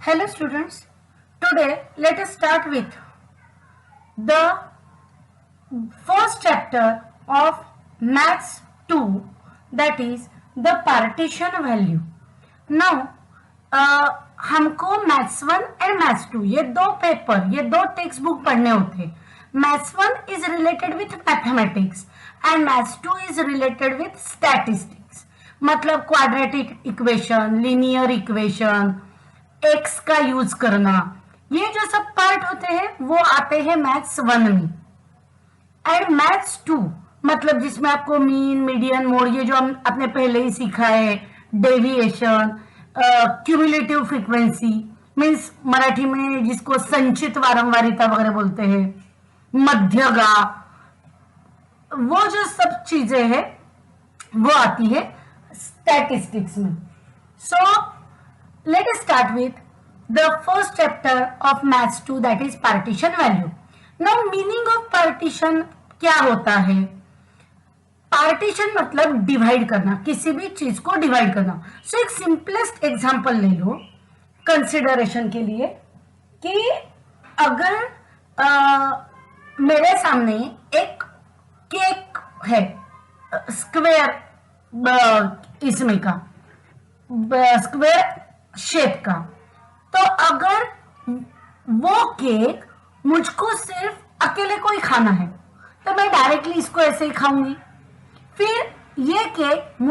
Hello students, today let us start with the first chapter of Maths 2, that is the partition value. Now हमको Maths 1 and Maths 2 ये दो text book पढ़ने होते हैं. Maths 1 is related with mathematics and Maths 2 is related with statistics. मतलब quadratic equation, linear equation, x का use करना, ये जो सब पार्ट होते हैं वो आते हैं मैथ्स 1 में. एंड मैथ्स 2 मतलब जिसमें आपको मीन, मीडियन, मोड, ये जो हम आपने पहले ही सीखा है, deviation, cumulative frequency means Marathi में जिसको संचित वारंवारिता वगैरह बोलते हैं, मध्यगा, वो जो सब चीजें हैं वो आती है स्टैटिस्टिक्स में. सो let us start with the first chapter of Maths 2, that is partition value. Now meaning of partition क्या होता है? पार्टीशन मतलब डिवाइड करना, किसी भी चीज को डिवाइड करना. सो एक सिंपलेस्ट एग्जांपल ले लो कंसिडरेशन के लिए कि अगर मेरे सामने एक केक है स्क्वायर, इसमें का स्क्वायर शेप का, तो अगर वो केक मुझको सिर्फ अकेले को ही खाना है तो मैं डायरेक्टली इसको ऐसे ही खाऊंगी. फिर ये केक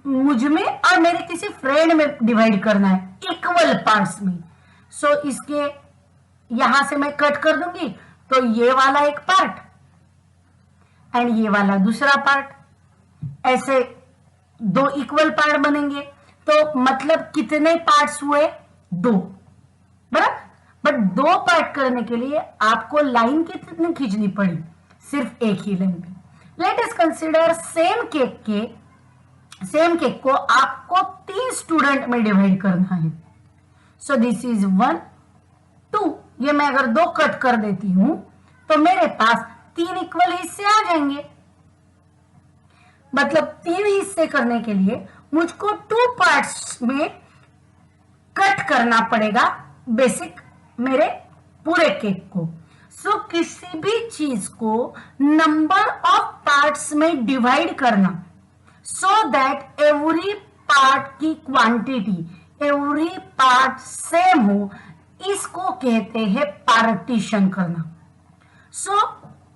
मुझ में और मेरे किसी फ्रेंड में डिवाइड करना है इक्वल पार्ट्स में. सो इसके यहां से मैं कट कर दूंगी तो ये वाला एक पार्ट एंड ये वाला दूसरा पार्ट, ऐसे दो इक्वल पार्ट बनेंगे. तो मतलब कितने पार्ट्स हुए? 2, बराबर. बट 2 पार्ट करने के लिए आपको लाइन कितनी खींचनी पड़ी? सिर्फ एक ही लाइन पे. Late us consider same cake को आपको 3 स्टूडेंट में डिवाइड करना है. So this is 1, 2. ये मैं अगर 2 कट कर देती हूं तो मेरे पास 3 इक्वल हिस्से आ जाएंगे. मतलब 3 हिस्से करने के लिए मुझको 2 पार्ट्स में कट करना पड़ेगा बेसिक मेरे पूरे केक को. सो किसी भी चीज को नंबर ऑफ पार्ट्स में डिवाइड करना सो दैट एवरी पार्ट की क्वांटिटी, एवरी पार्ट सेम हो, इसको कहते हैं पार्टीशन करना. सो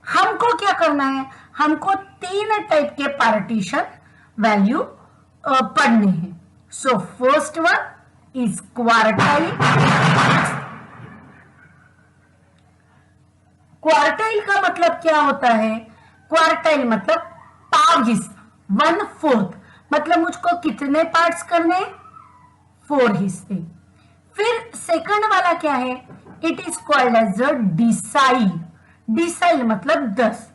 हमको क्या करना है? हमको 3 टाइप के पार्टीशन वैल्यू पढ़ने हैं. So first one is quartile. Quartile का मतलब क्या होता है? क्वार्टाइल मतलब पाव हिस्सा, 1/4. मतलब मुझको कितने पार्ट्स करने? 4 हिस्से. फिर सेकंड वाला क्या है? It is called as a decile. Decile मतलब 10,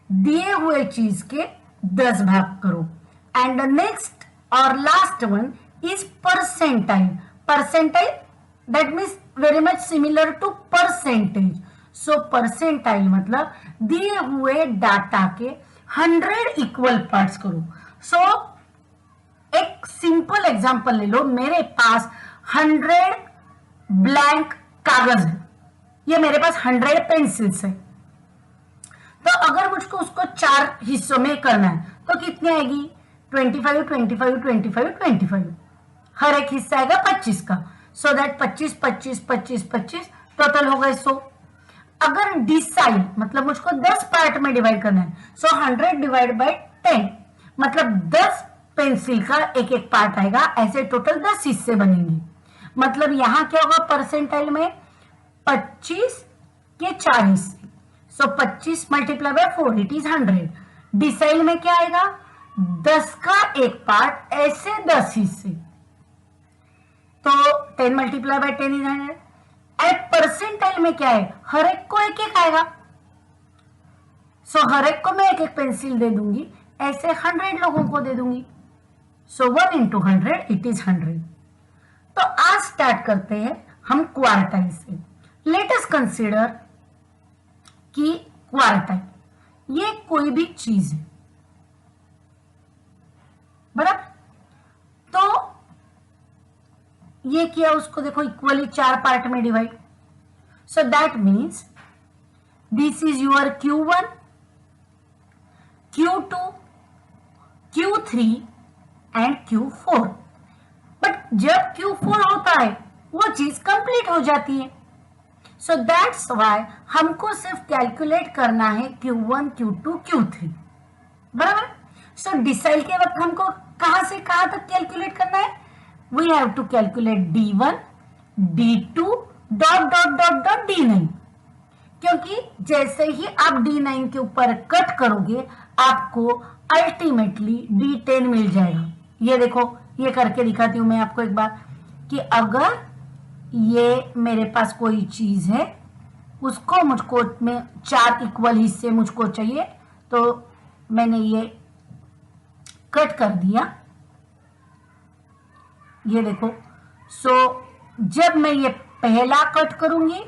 दिए हुए चीज के 10 भाग करो. एंड द नेक्स्ट और last one is percentile. Percentile that means very much similar to percentage. So percentile मतलब दिए हुए डाटा के 100 इक्वल पार्ट्स करो. सो एक सिंपल एग्जांपल ले लो. मेरे पास 100 ब्लैंक कागज है, ये मेरे पास 100 पेंसिल्स है. तो अगर मुझको उसको 4 हिस्सों में करना है तो कितनी आएगी? 25, 25, 25, 25. हर एक हिस्सा आएगा 25 का. सो दैट 25, 25, 25, 25 टोटल हो गए 100. अगर डिसाइड मतलब मुझको 10 पार्ट में डिवाइड करना है, सो 100 डिवाइड बाय 10 मतलब 10 पेंसिल का एक एक पार्ट आएगा. ऐसे टोटल 10 हिस्से बनेंगे. मतलब यहां क्या होगा? परसेंटाइल में 25 के 4 हिस्से. सो 25 multiply by 4 it is 100. Decile में क्या आएगा? 10 का एक पार्ट, ऐसे 10 हिस्से. तो 10 multiply by 10 is 100. Eight percentile में क्या है? हर एक को एक एक आएगा. सो हर एक को मैं एक एक पेंसिल दे दूंगी, ऐसे 100 लोगों को दे दूंगी. सो 1 into 100 इट इज 100. तो आज स्टार्ट करते हैं हम क्वार्टाइल से. लेट अस कंसीडर कि क्वार्टाइल ये कोई भी चीज है, बराबर. तो ये किया, उसको देखो इक्वली 4 पार्ट में divide. So that means this is your Q1, Q2, Q3 and Q4. But जब Q4 होता है वो चीज कंप्लीट हो जाती है. सो दैट्स वाई हमको सिर्फ कैलकुलेट करना है Q1, Q2, Q3. बराबर. सो डिसाइड के वक्त हमको कहां से कहां तक कैलकुलेट करना है? We have to calculate D1, D2 dot dot dot dot D9. क्योंकि जैसे ही आप D9 के ऊपर कट करोगे आपको अल्टीमेटली D10 मिल जाएगा. ये देखो, ये करके दिखाती हूं मैं आपको एक बार कि अगर ये मेरे पास कोई चीज है, उसको मुझको में 4 इक्वल हिस्से मुझको चाहिए, तो मैंने ये कट कर दिया. ये देखो. सो जब मैं ये पहला कट करूंगी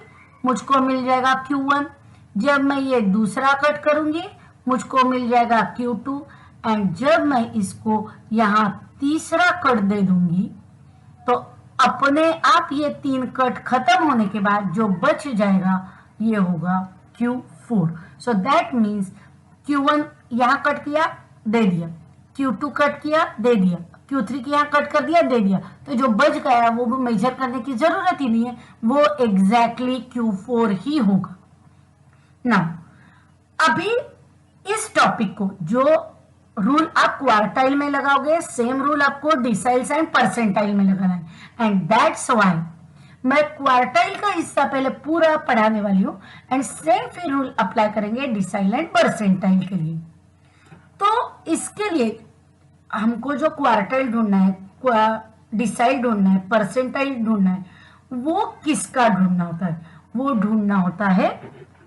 मुझको मिल जाएगा Q1. जब मैं ये दूसरा कट करूंगी मुझको मिल जाएगा Q2. एंड जब मैं इसको यहां तीसरा कट दे दूंगी तो अपने आप ये 3 कट खत्म होने के बाद जो बच जाएगा ये होगा Q4. So that means Q1 यहां कट किया, दे दिया. Q2 कट किया, दे दिया. Q3 की यहां कट कर दिया, दे दिया. तो जो बच गया वो भी मेजर करने की जरूरत ही नहीं है, वो एग्जैक्टली Q4 ही होगा. ना अभी इस टॉपिक को जो रूल आप क्वार्टाइल में लगाओगे, सेम रूल आपको डिसाइल्स एंड परसेंटाइल में लगाना है. एंड दैट्स व्हाई मैं क्वार्टाइल का हिस्सा पहले पूरा पढ़ाने वाली हूं एंड सेम फिर रूल अप्लाई करेंगे डिसाइल एंड परसेंटाइल के लिए. तो इसके लिए हमको जो क्वार्टाइल ढूंढना है, डिसाइल ढूंढना है, परसेंटाइल ढूंढना है, वो किसका ढूंढना होता है? वो ढूंढना होता है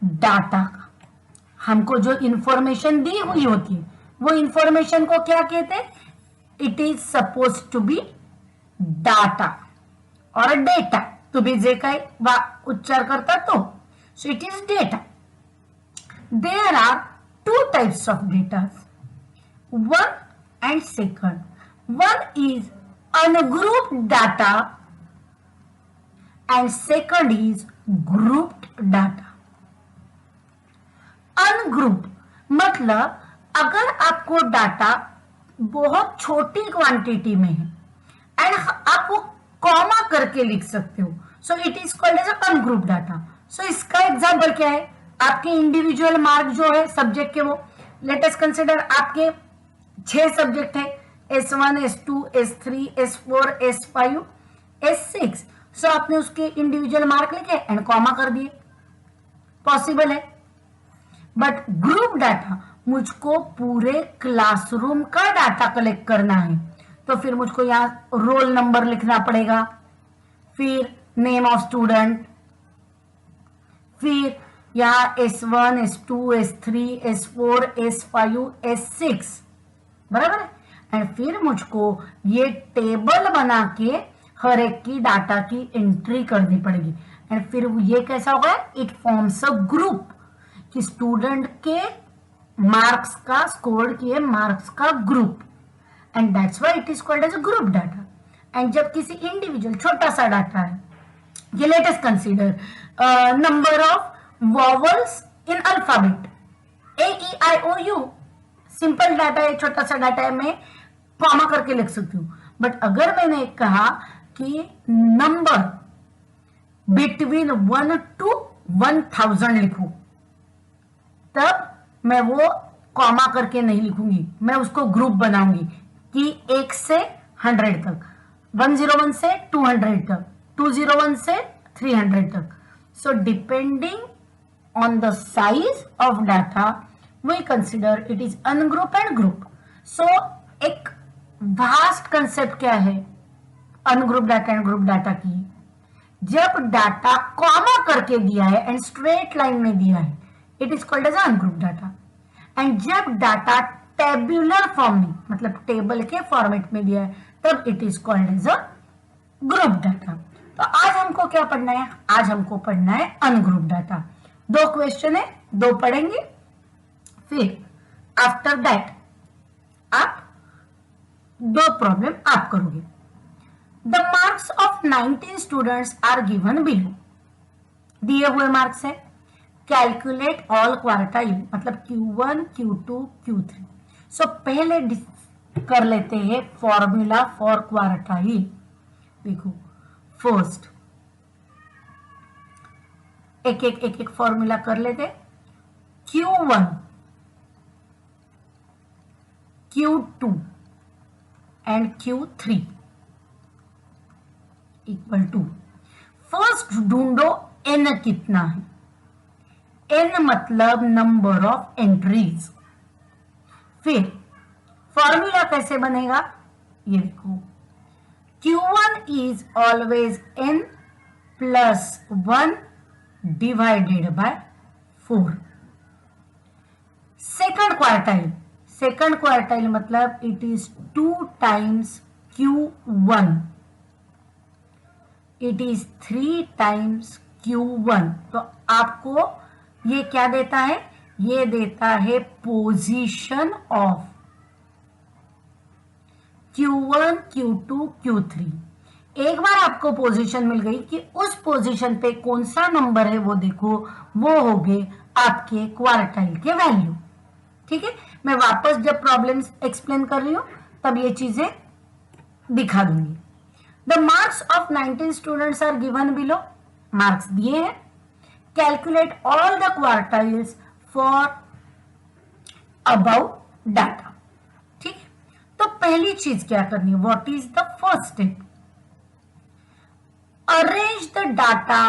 डाटा का. हमको जो इंफॉर्मेशन दी हुई होती है वो इंफॉर्मेशन को क्या कहते हैं? It is suppose to be data और डेटा. तुम्ही जे काही उच्चार करता तो. So it is data. There are 2 types of data, one and second. One is ungrouped data and second is grouped data. Ungrouped मतलब अगर आपको डाटा बहुत छोटी क्वांटिटी में है एंड आप वो कॉमा करके लिख सकते हो, so it is called as ungrouped data. So इसका एग्जांपल क्या है? आपके इंडिविजुअल मार्क जो है सब्जेक्ट के, वो लेट अस कंसीडर आपके 6 सब्जेक्ट है, S1, S2, S3, S4, S5, S6. सो आपने उसके इंडिविजुअल मार्क लिखे एंड कॉमा कर दिए, पॉसिबल है. बट ग्रुप डाटा मुझको पूरे क्लासरूम का डाटा कलेक्ट करना है, तो फिर मुझको यहाँ रोल नंबर लिखना पड़ेगा, फिर नेम ऑफ स्टूडेंट, फिर यहाँ S1, S2, S3, S4, S5, S6. बराबर है. एंड फिर मुझको ये टेबल बना के हर एक की डाटा की एंट्री करनी पड़ेगी. एंड फिर ये कैसा होगा? इट फॉर्म्स अ ग्रुप कि स्टूडेंट के मार्क्स का, स्कोर किए मार्क्स का group. And that's why it is called as a group data. And जब किसी इंडिविजुअल छोटा सा डाटा है, ये let us consider number of vowels in alphabet AEIOU. Simple data है, छोटा सा डाटा है, मैं कॉमा करके लिख सकती हूँ. बट अगर मैंने कहा कि नंबर बिटवीन 1 to 1000 लिखूं, तब मैं वो कॉमा करके नहीं लिखूंगी, मैं उसको ग्रुप बनाऊंगी कि 1 से 100 तक, 101 से 200 तक, 201 से 300 तक. So depending on the size of data we consider it is ungroup and group. So एक वास्ट कंसेप्ट क्या है ungroup data and group data की? जब डाटा कॉमा करके दिया है एंड स्ट्रेट लाइन में दिया है, it is called as ungroup data. And जब डाटा टेबुलर फॉर्म में, मतलब टेबल के फॉर्मेट में दिया है, तब it is called as a group data. तो आज हमको क्या पढ़ना है? आज हमको पढ़ना है अनग्रुप डाटा. 2 क्वेश्चन है, 2 पढ़ेंगे, फिर आफ्टर दैट आप 2 प्रॉब्लम आप करोगे. The marks of 19 students are given below, दिए हुए मार्क्स है। कैलकुलेट ऑल क्वार्टाइल मतलब Q1, Q2, Q3। सो पहले कर लेते हैं फॉर्मूला फॉर क्वार्टाइल। देखो फर्स्ट एक एक फॉर्मूला कर लेते। Q1, Q2 and Q3 equal to, first ढूंढो n कितना है। n मतलब नंबर ऑफ एंट्रीज। फिर फॉर्मूला कैसे बनेगा, ये देखो Q1 is always n plus 1 divided by 4। Second quartile मतलब it is 2 times Q1, it is 3 times Q1। तो आपको ये क्या देता है, ये देता है position of Q1, Q2, Q3। एक बार आपको पोजीशन मिल गई कि उस पोजीशन पे कौन सा नंबर है, वो देखो, वो हो गए आपके क्वार्टाइल के वैल्यू। ठीक है, मैं वापस जब प्रॉब्लम्स एक्सप्लेन कर रही हूं तब ये चीजें दिखा दूंगी। The marks of 19 students are given below, marks दिए हैं। Calculate all the quartiles for about data. ठीक है, तो पहली चीज क्या करनी है, what is the first step, arrange the data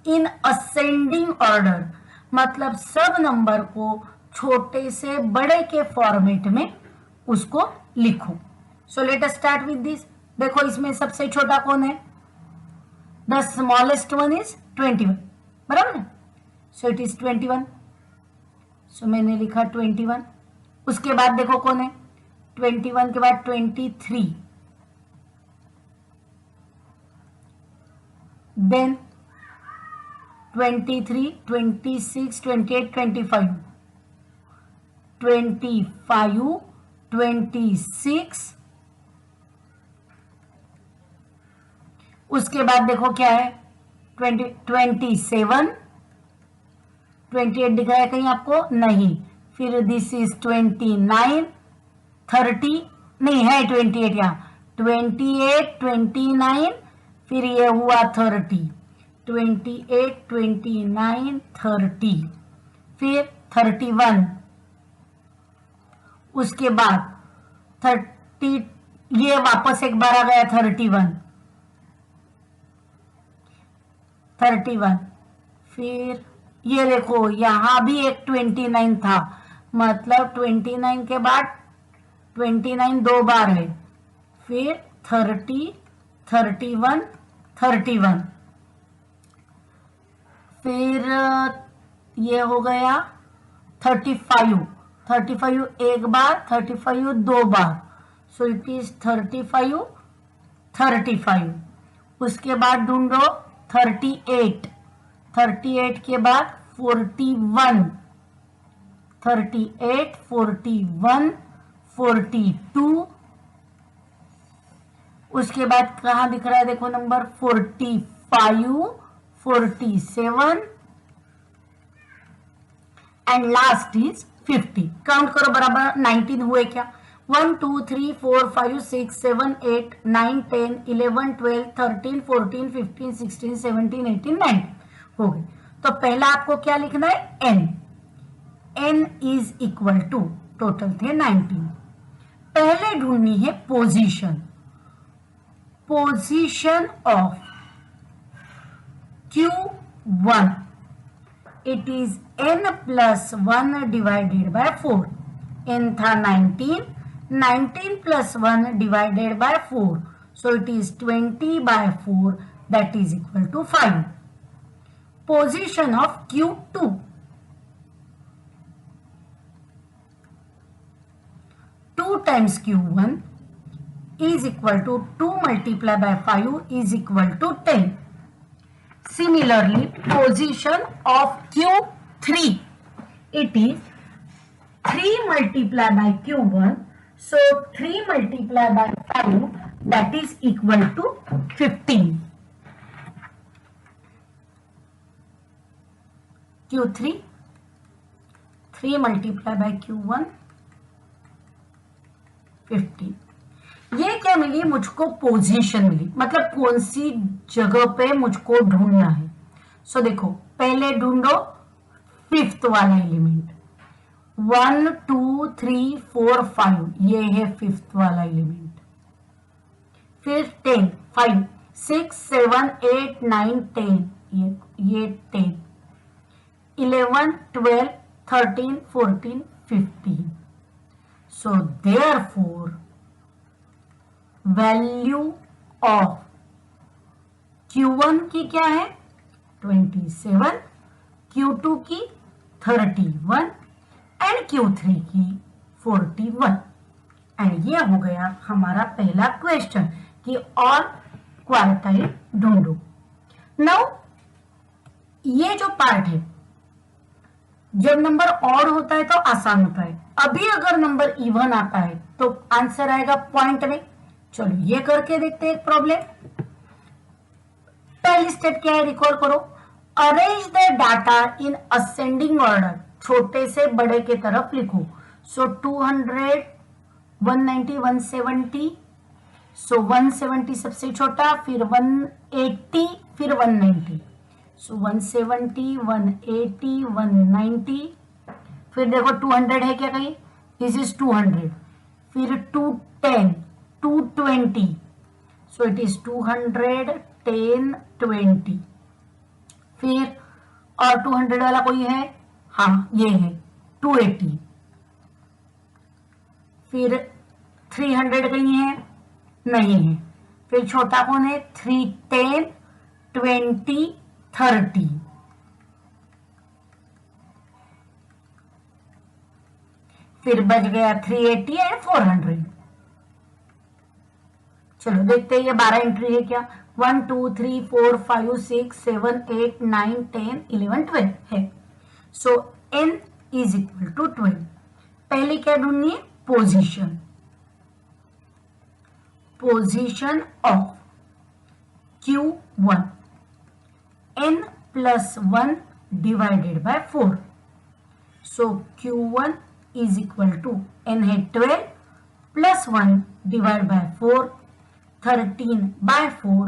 in ascending order, मतलब सब नंबर को छोटे से बड़े के फॉर्मेट में उसको लिखो। So let us start with this. देखो इसमें सबसे छोटा कौन है, द स्मॉलेस्ट वन इज 21, बराबर ना। सो इट इज 21, सो मैंने लिखा 21। उसके बाद देखो कौन है, 21 के बाद 23, देन 23, 26, 28, 25, 25, 26। उसके बाद देखो क्या है, 27, 28 दिखा है कहीं आपको, नहीं। फिर दिस इज 29, 30 नहीं है, 28 यहाँ, 28, 29, फिर ये हुआ 30, 28, 29, 30, फिर 31, उसके बाद 30, ये वापस एक बार आ गया 31, फिर ये देखो यहां भी एक 29 था, मतलब 29 के बाद 29 दो बार है, फिर 30, 31, 31, फिर ये हो गया 35 एक बार, 35 दो बार, सो इट इज 35। उसके बाद ढूंढो 38 के बाद 41, 38, 41, 42, उसके बाद कहां दिख रहा है, देखो number 45, 47 and last is 50। Count करो बराबर 19 हुए क्या, 1, 2, 3, 4, 5, 6, 7, 8, 9, 10, 11, 12, 13, 14, 15, 16, 17, 18, 19 हो गए। तो पहला आपको क्या लिखना है, n is equal to, total थे 19। पहले ढूंढनी है position of Q1, it is n plus 1 divided by 4। n था 19 plus 1 divided by 4, so it is 20 by 4, that is equal to 5। Position of Q2, 2 times Q1 is equal to 2 multiplied by 5 is equal to 10. Similarly, position of Q3, it is 3 multiplied by Q1, so 3 multiplied by 5, that is equal to 15. Q3 3 multiply by Q1 15. ये क्या मिली मुझको? Position मिली, मतलब कौन सी जगह पे मुझको ढूंढना है। सो देखो पहले ढूंढो फिफ्थ वाला एलिमेंट, 1 2 3 4 5, ये है फिफ्थ वाला एलिमेंट। फिर 10 5 6 7 8 9 10, ये 10 11 12 13 14 15. So therefore value of Q1 की क्या है? 27, Q2 की 31 एंड Q3 की 41. एंड ये हो गया हमारा पहला क्वेश्चन कि और क्वार्टाइल ढूंढो। नाउ ये जो पार्ट है, जब नंबर ऑड होता है तो आसान होता है, अभी अगर नंबर इवन आता है तो आंसर आएगा पॉइंट में। चलो ये करके देखते हैं एक प्रॉब्लम। पहली स्टेप क्या है रिकॉल करो, arrange the data in ascending order, छोटे से बड़े के तरफ लिखो। सो 200 190 170, सो 170 सबसे छोटा, फिर 180, फिर 190, सो 170 180 190, फिर देखो 200 है क्या कहीं, दिस इज 200, फिर 210 220, सो इट इज 200 10 20, फिर और 200 वाला कोई है, हाँ ये है 280, फिर 300 कहीं है, नहीं है, फिर छोटा कौन है 310 20 30, फिर बच गया 380 एंड 400। चलो देखते हैं ये 12 एंट्री है क्या, 1 2 3 4 5 6 7 8 9 10 11 12 है। सो n इज इक्वल टू 12। पहले क्या ढूंढनी है? Position, position of Q1 n plus 1 divided by 4. So Q1 is equal to n है 12 plus 1 divided by 4, 13 by 4,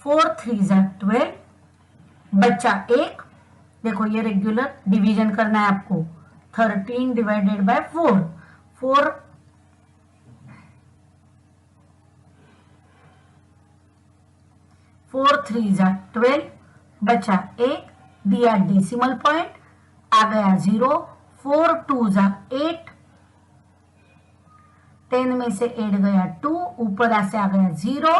4 3 are 12, बच्चा एक, देखो ये रेगुलर डिवीजन करना है आपको, 13 डिवाइडेड बाय 4, 4 4 3 are 12, बचा एक, दिया डेसिमल पॉइंट, आ गया 0, 4 2 are 8, 10 में से 8 गया 2, ऊपर से आ गया 0,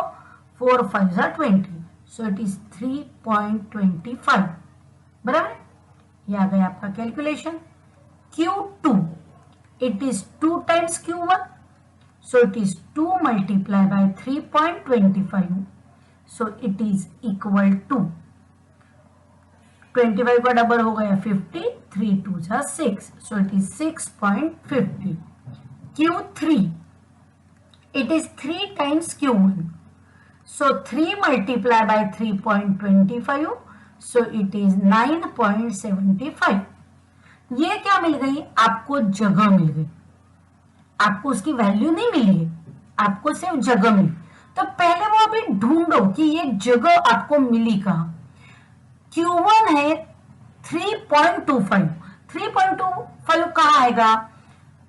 4 5 are 20, सो इट इज 3.25, बराबर। ये आ गया आपका calculation. Q2 it is 2 times Q1, so it is 2 multiplied by 3.25, so it is equal to 25 का डबल हो गया 50, 3 2 जा 6, सो it is 6.50। Q3 it is 3 times Q1, so 3 multiplied by 3.25, so it is 9.75। ये क्या मिल गई आपको? जगह मिल गई, आपको उसकी वैल्यू नहीं मिली है, आपको सिर्फ जगह मिली। तो पहले वो अभी ढूंढो कि ये जगह आपको मिली कहां। Q1 है 3.25, 3.25 कहां आएगा?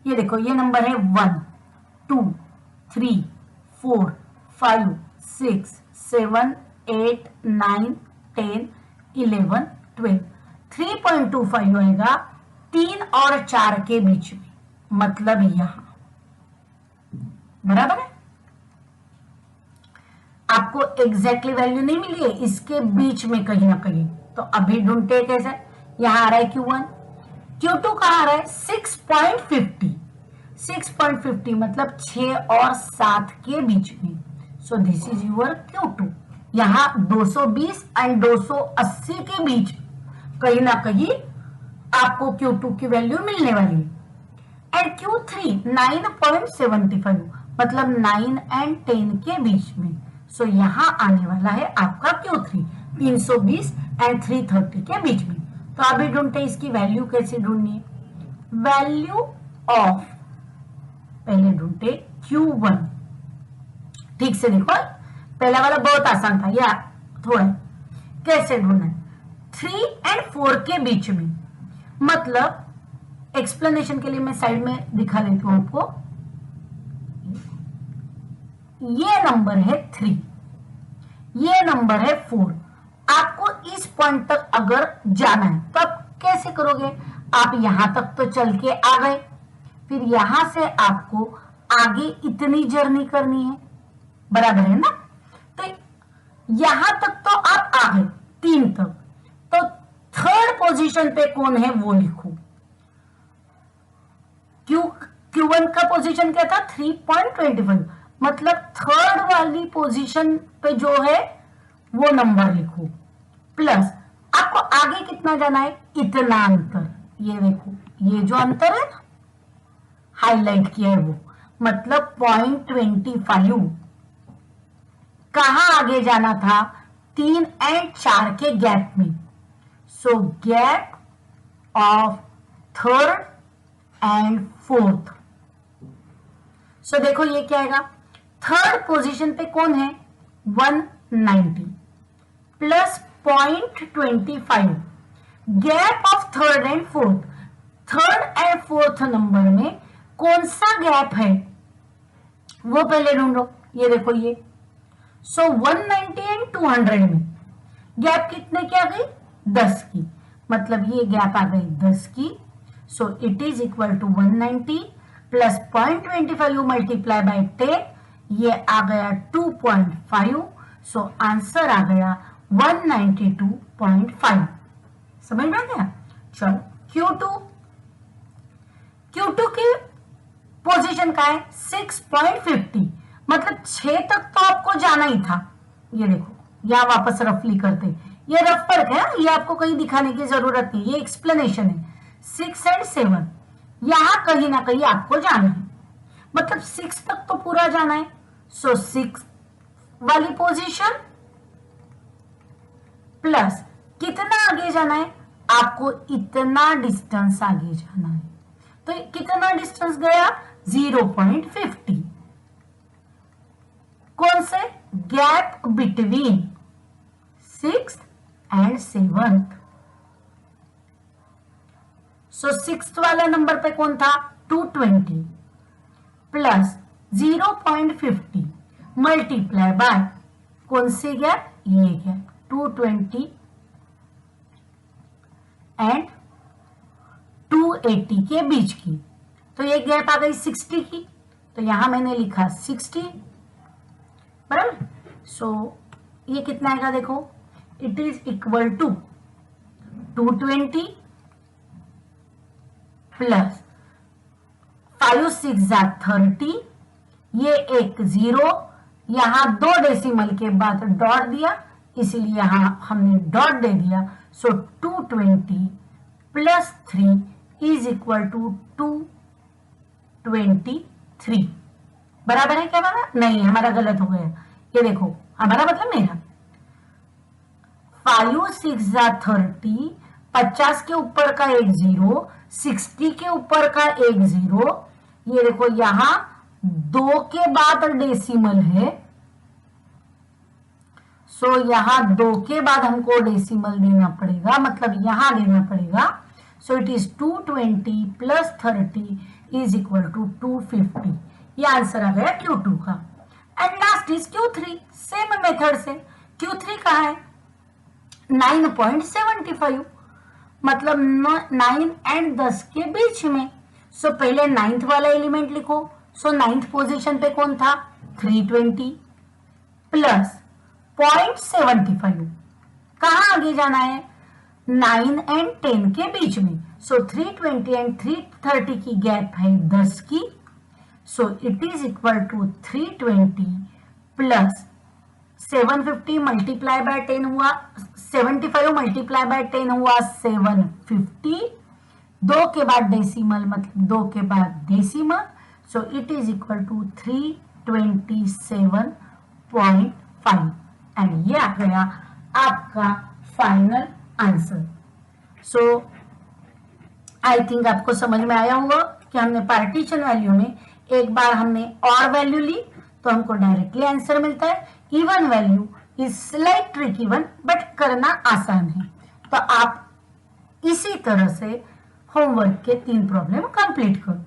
ये देखो ये नंबर है 1 2 3 4 5 6 7 8 9 10 11 12, 3.25 आएगा 3 और 4 के बीच में, मतलब यहां, बराबर है। आपको एग्जैक्टली वैल्यू नहीं मिली है, इसके बीच में कहीं ना कहीं, तो अभी ढूंढते कैसे? यहां आ रहा है Q1, Q2 कहां आ रहा है? 6.50, 6.50 मतलब 6 और 7 के बीच में, so this is your Q2। यहां 220 एंड 280 के बीच कहीं ना कहीं आपको Q2 की वैल्यू मिलने वाली है। एंड Q3 9.75 मतलब 9 एंड 10 के बीच में। सो यहाँ आने वाला है आपका Q3 320 एंड 330 के बीच में। तो अभी ढूंढते इसकी वैल्यू कैसे ढूंढनी है। वैल्यू ऑफ पहले ढूंढते Q1। ठीक से देखो, पहला वाला बहुत आसान था, या थोड़ा कैसे ढूंढना है 3 एंड 4 के बीच में। मतलब एक्सप्लेनेशन के लिए मैं साइड में दिखा देती हूं आपको। ये नंबर है 3, ये नंबर है 4। आपको इस पॉइंट तक अगर जाना है तो आप कैसे करोगे। आप यहां तक तो चल के आ गए, फिर यहां से आपको आगे इतनी जर्नी करनी है, बराबर है ना। तो यहां तक तो आप आ गए 3 तक, तो थर्ड पोजीशन पे कौन है वो लिखो। Q1 का पोजीशन क्या था 3.25, मतलब थर्ड वाली पोजीशन पे जो है वो नंबर लिखो, प्लस आपको आगे कितना जाना है, इतना अंतर। ये देखो, ये जो अंतर है ना हाईलाइट किया है वो, मतलब 0.25। कहां आगे जाना था, 3 एंड 4 के गैप में। So gap of third and fourth. So देखो ये क्या आएगा, थर्ड पोजीशन पे कौन है 190 plus 0.25, gap of third and fourth. Third and fourth number में कौन सा गैप है वो पहले ढूंढो। ये देखो ये, सो 190 एंड 200 में गैप कितने की आ गई 10 की, मतलब ये गैप आ गई 10 की। So it is equal to 190 plus 0.25 you multiply by 10, ये आ गया 2.5। सो आंसर आ गया 192.5। समझ में आ गया। चलो Q2 की पोजीशन का है 6.50, मतलब 6 तक तो आपको जाना ही था। ये देखो, या वापस रफली करते, ये रफ फर्क है, ये आपको कहीं दिखाने की जरूरत नहीं, ये एक्सप्लेनेशन है। 6 एंड 7 यहां कहीं ना कहीं आपको जाना है, मतलब 6 तक तो पूरा जाना है। सो 6 वाली पोजीशन प्लस कितना आगे जाना है, आपको इतना डिस्टेंस आगे जाना है। तो कितना डिस्टेंस गया 0.50, कौन से गैप बिटवीन 6 एंड 7। सो 6 वाला नंबर पे कौन था 220 प्लस 0.50 मल्टीप्लाई बाय कौन से गैप, ये गैप 220 एंड 280 के बीच की। तो ये गैप आ गई 60 की, तो यहां मैंने लिखा 60, बराबर। सो ये कितना आएगा देखो, it is equal to 220 plus 5 6 30, ये एक 0, यहां 2 डेसिमल के बाद डॉट दिया, इसीलिए यहां हमने डॉट दे दिया। सो 220 प्लस 3 इज इक्वल टू 223। बराबर है क्या हमारा, नहीं हमारा गलत हो गया। ये देखो हमारा मतलब मेरा 5 6 30, 50 के ऊपर का एक 0, 60 के ऊपर का एक 0। ये देखो यहां 2 के बाद डेसिमल है, सो यहां 2 के बाद हमको डेसिमल देना पड़ेगा, मतलब यहां देना पड़ेगा। So it is 220 plus 30 is equal to 250। ये आंसर आ गया Q2 का। And last is Q3, same method से। Q3 का है 9.75, मतलब 9 एंड 10 के बीच में। सो पहले 9th वाला एलिमेंट लिखो। सो 9th पोजीशन पे कौन था 320 प्लस 0.75, कहां आगे जाना है 9 एंड 10 के बीच में। सो 320 एंड 330 की गैप है 10 की। So it is equal to 320 plus 750 multiply by 10 हुआ 75, मल्टीप्लाई बाय 10 हुआ 750, 2 के बाद डेसिमल मतलब 2 के बाद decimal. So it is equal to 3 27.5 and ये आ गया आपका final answer. So I think आपको समझ में आया होगा कि हमने पार्टीशन वैल्यू में एक बार हमने और वैल्यू ली तो हमको डायरेक्टली आंसर मिलता है। Even value is slight tricky one but करना आसान है। तो आप इसी तरह से होमवर्क के 3 प्रॉब्लम कंप्लीट करो।